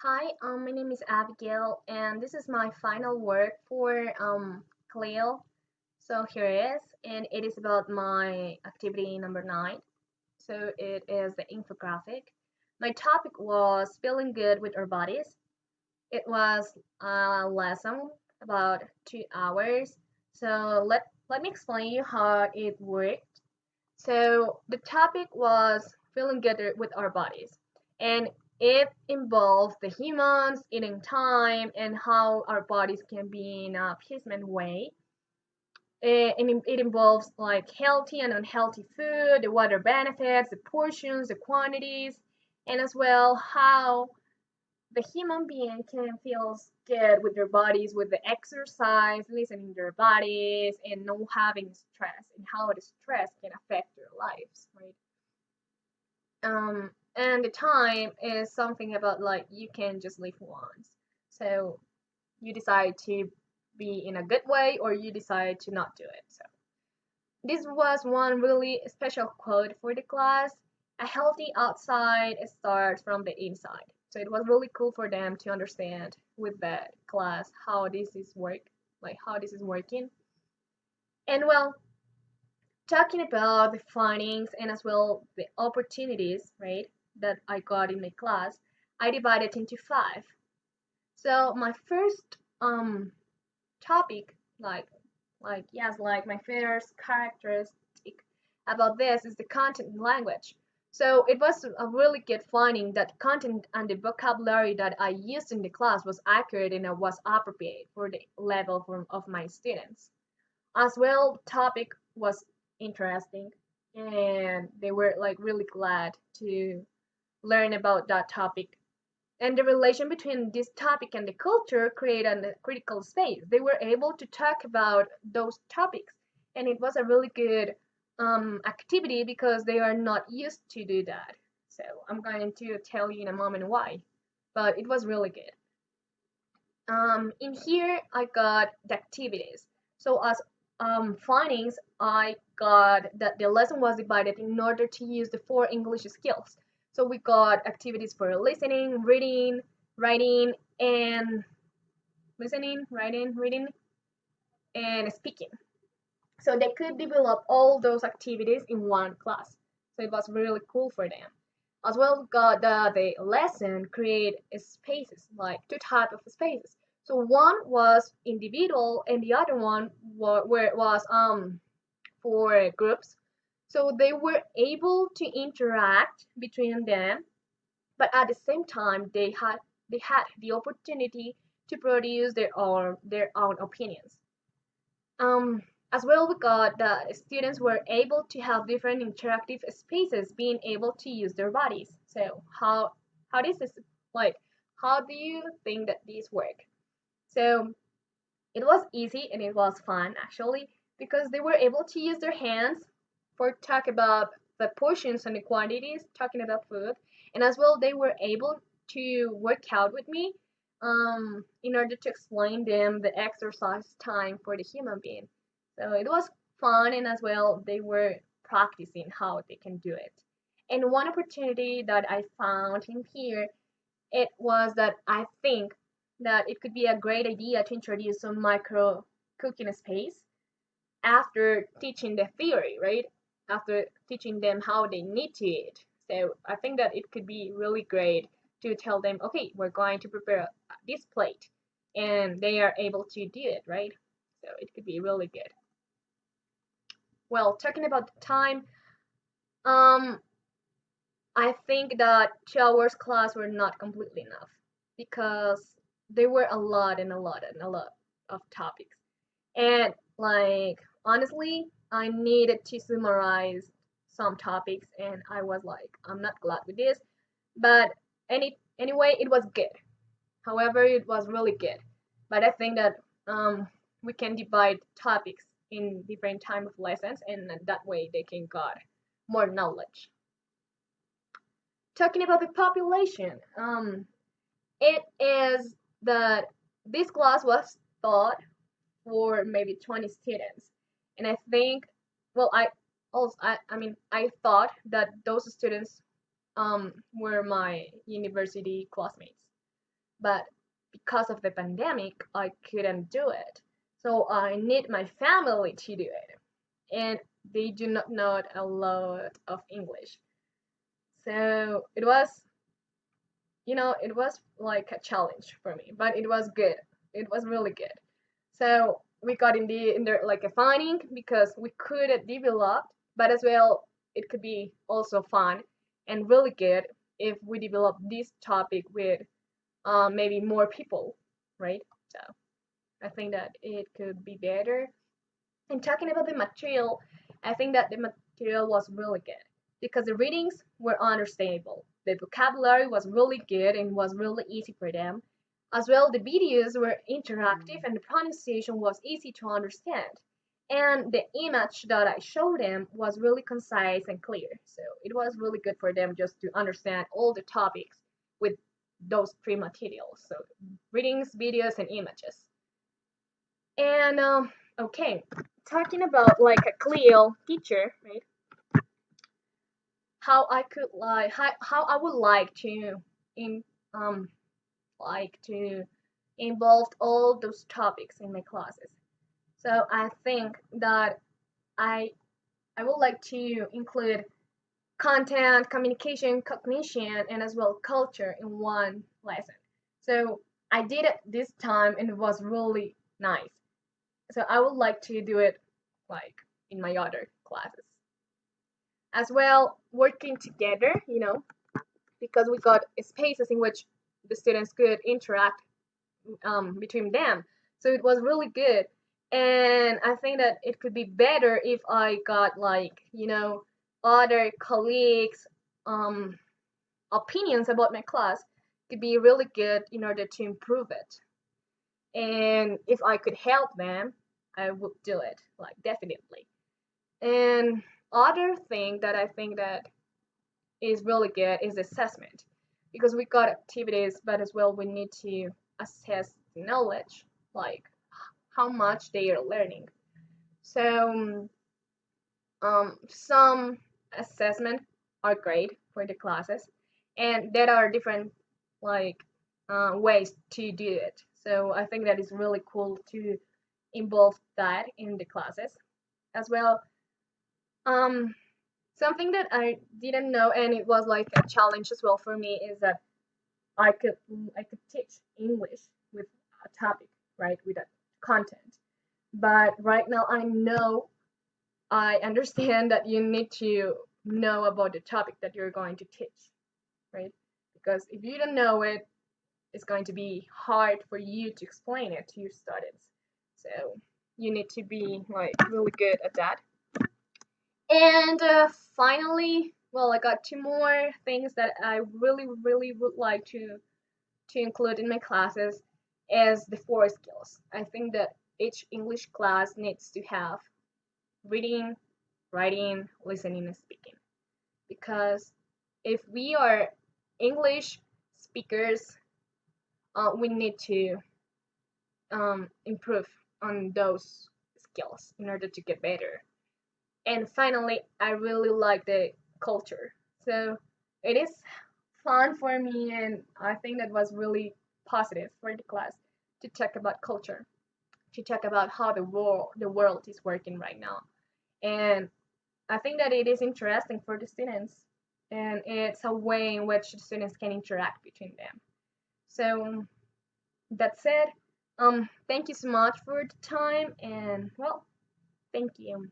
My name is Abigail, and this is my final work for Clil. So here it is, and it is about my activity number 9. So it is the infographic. My topic was feeling good with our bodies. It was a lesson about 2 hours. So let me explain you how it worked. So the topic was feeling good with our bodies, and it involves the humans, eating time, and how our bodies can be in a appeasement way. It involves like healthy and unhealthy food, the water benefits, the portions, the quantities, and as well how the human being can feel good with their bodies, with the exercise, listening to their bodies, and not having stress, and how the stress can affect their lives, right? And the time is something about like you can just live once, so you decide to be in a good way or you decide to not do it. So this was one really special quote for the class. A healthy outside starts from the inside. So it was really cool for them to understand with that class how this is work, like how this is working. And well, talking about the findings and as well the opportunities, right, that I got in my class, I divided into 5. So my first topic, like my first characteristic about this is the content and language. So it was a really good finding that content and the vocabulary that I used in the class was accurate and it was appropriate for the level of my students. As well, topic was interesting and they were like really glad to learn about that topic, and the relation between this topic and the culture created a critical space. They were able to talk about those topics, and it was a really good activity because they are not used to do that. So I'm going to tell you in a moment why, but it was really good. In here, I got the activities. So as findings, I got that the lesson was divided in order to use the 4 English skills. So we got activities for listening, reading, writing, and listening, writing, reading, and speaking. So they could develop all those activities in one class. So it was really cool for them. As well, got the lesson create spaces, like 2 types of spaces. So one was individual and the other one where it was for groups. So they were able to interact between them, but at the same time they had the opportunity to produce their own opinions. Um, as well, we got that students were able to have different interactive spaces, being able to use their bodies. So how this is like, how do you think that these work? So it was easy and it was fun actually because they were able to use their hands for talk about the portions and the quantities, talking about food, and as well they were able to work out with me in order to explain them the exercise time for the human being. So it was fun and as well they were practicing how they can do it. And one opportunity that I found in here, it was that I think that it could be a great idea to introduce some micro cooking space after teaching the theory, right? After teaching them how they need to eat. So I think that it could be really great to tell them, okay, we're going to prepare this plate, and they are able to do it, right? So it could be really good. Well, talking about the time, um, I think that 2 hours class were not completely enough because there were a lot and a lot and a lot of topics. And like honestly, I needed to summarize some topics and I was like, I'm not glad with this. But anyway, it was good. However, it was really good. But I think that we can divide topics in different time of lessons and that way they can get more knowledge. Talking about the population, it is that this class was taught for maybe 20 students, and I think, well, I thought that those students were my university classmates. but because of the pandemic, I couldn't do it. So I need my family to do it, and they do not know a lot of English. So it was like a challenge for me, but it was good. It was really good. So we got in there like a finding because we could develop, but as well it could be also fun and really good if we develop this topic with maybe more people, right? So I think that it could be better. And talking about the material, I think that the material was really good because the readings were understandable. The vocabulary was really good and was really easy for them. As well, the videos were interactive and the pronunciation was easy to understand. And the image that I showed them was really concise and clear. So it was really good for them just to understand all the topics with those three materials. So readings, videos, and images. And okay, talking about like a Clil teacher, right? How I would in um like to involve all those topics in my classes. So I think that I I would like to include content, communication, cognition, and as well culture in one lesson. So I did it this time and it was really nice. So I would like to do it like in my other classes as well, working together, because we got spaces in which the students could interact between them. So it was really good. And I think that it could be better if I got like, other colleagues' um, opinions about my class could be really good in order to improve it. And if I could help them, I would do it, like definitely. And other thing that I think that is really good is assessment because we got activities, but as well we need to assess the knowledge, like how much they are learning. So some assessment are great for the classes, and there are different like ways to do it. So I think that is really cool to involve that in the classes as well. Um, Something that I didn't know, and it was like a challenge as well for me, is that I could teach English with a topic, right, with a content. But right now I understand that you need to know about the topic that you're going to teach, right? Because if you don't know it, it's going to be hard for you to explain it to your students. So you need to be like really good at that. And finally, well, I got two more things that I really, really would like to include in my classes as the four skills. I think that each English class needs to have reading, writing, listening, and speaking. Because if we are English speakers, we need to improve on those skills in order to get better. And finally, I really like the culture. So it is fun for me, and I think that was really positive for the class to talk about culture, to talk about how the world is working right now. And I think that it is interesting for the students, and it's a way in which the students can interact between them. So that said, thank you so much for the time, and well, thank you.